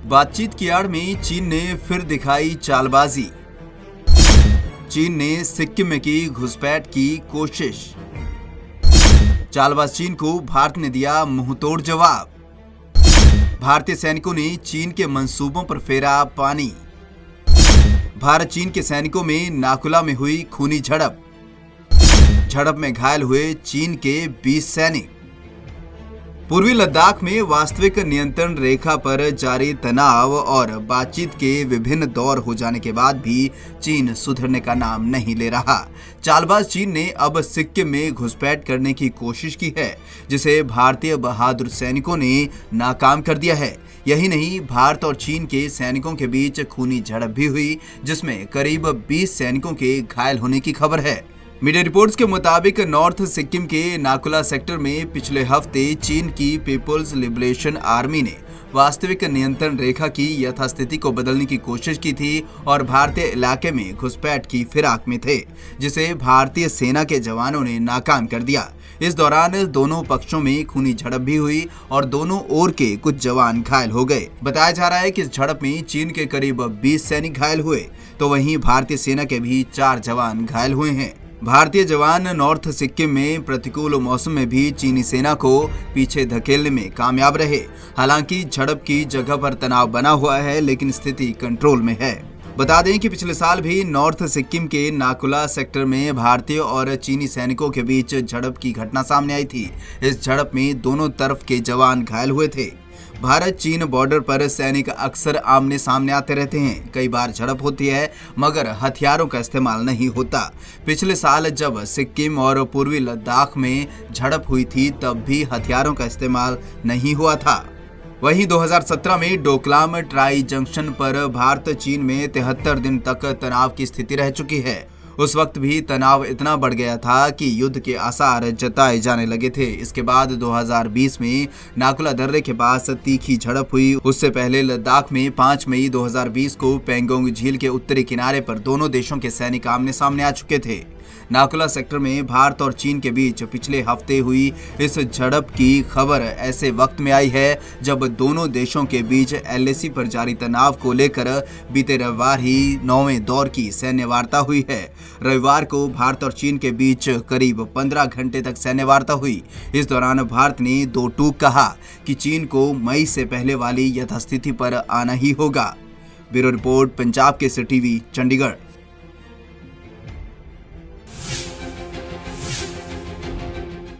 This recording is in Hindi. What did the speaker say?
बातचीत की आड़ में चीन ने फिर दिखाई चालबाजी। चीन ने सिक्किम में की घुसपैठ की कोशिश। चालबाज चीन को भारत ने दिया मुंहतोड़ जवाब। भारतीय सैनिकों ने चीन के मंसूबों पर फेरा पानी। भारत चीन के सैनिकों में नाकुला में हुई खूनी झड़प। झड़प में घायल हुए चीन के 20 सैनिक। पूर्वी लद्दाख में वास्तविक नियंत्रण रेखा पर जारी तनाव और बातचीत के विभिन्न दौर हो जाने के बाद भी चीन सुधरने का नाम नहीं ले रहा। चालबाज चीन ने अब सिक्किम में घुसपैठ करने की कोशिश की है, जिसे भारतीय बहादुर सैनिकों ने नाकाम कर दिया है। यही नहीं, भारत और चीन के सैनिकों के बीच खूनी झड़प भी हुई, जिसमें करीब 20 सैनिकों के घायल होने की खबर है। मीडिया रिपोर्ट्स के मुताबिक नॉर्थ सिक्किम के नाकुला सेक्टर में पिछले हफ्ते चीन की पीपुल्स लिबरेशन आर्मी ने वास्तविक नियंत्रण रेखा की यथास्थिति को बदलने की कोशिश की थी और भारतीय इलाके में घुसपैठ की फिराक में थे, जिसे भारतीय सेना के जवानों ने नाकाम कर दिया। इस दौरान दोनों पक्षों में खूनी झड़प भी हुई और दोनों ओर के कुछ जवान घायल हो गए। बताया जा रहा है कि इस झड़प में चीन के करीब 20 सैनिक घायल हुए, तो वहीं भारतीय सेना के भी 4 जवान घायल हुए हैं। भारतीय जवान नॉर्थ सिक्किम में प्रतिकूल मौसम में भी चीनी सेना को पीछे धकेलने में कामयाब रहे। हालांकि झड़प की जगह पर तनाव बना हुआ है, लेकिन स्थिति कंट्रोल में है। बता दें कि पिछले साल भी नॉर्थ सिक्किम के नाकुला सेक्टर में भारतीय और चीनी सैनिकों के बीच झड़प की घटना सामने आई थी। इस झड़प में दोनों तरफ के जवान घायल हुए थे। भारत चीन बॉर्डर पर सैनिक अक्सर आमने सामने आते रहते हैं। कई बार झड़प होती है, मगर हथियारों का इस्तेमाल नहीं होता। पिछले साल जब सिक्किम और पूर्वी लद्दाख में झड़प हुई थी, तब भी हथियारों का इस्तेमाल नहीं हुआ था। वहीं 2017 में डोकलाम ट्राई जंक्शन पर भारत चीन में 73 दिन तक तनाव की स्थिति रह चुकी है। उस वक्त भी तनाव इतना बढ़ गया था कि युद्ध के आसार जताए जाने लगे थे। इसके बाद 2020 में नाकुला दर्रे के पास तीखी झड़प हुई। उससे पहले लद्दाख में 5 मई 2020 को पेंगोंग झील के उत्तरी किनारे पर दोनों देशों के सैनिक आमने सामने आ चुके थे। नाकुला सेक्टर में भारत और चीन के बीच पिछले हफ्ते हुई इस झड़प की खबर ऐसे वक्त में आई है जब दोनों देशों के बीच LAC पर जारी तनाव को लेकर बीते रविवार ही 9वें दौर की सैन्य वार्ता हुई है। रविवार को भारत और चीन के बीच करीब 15 घंटे तक सैन्य वार्ता हुई। इस दौरान भारत ने 2 टूक कहा कि चीन को मई से पहले वाली यथास्थिति पर आना ही होगा। Bureau report, Punjab Kesari TV, Chandigarh.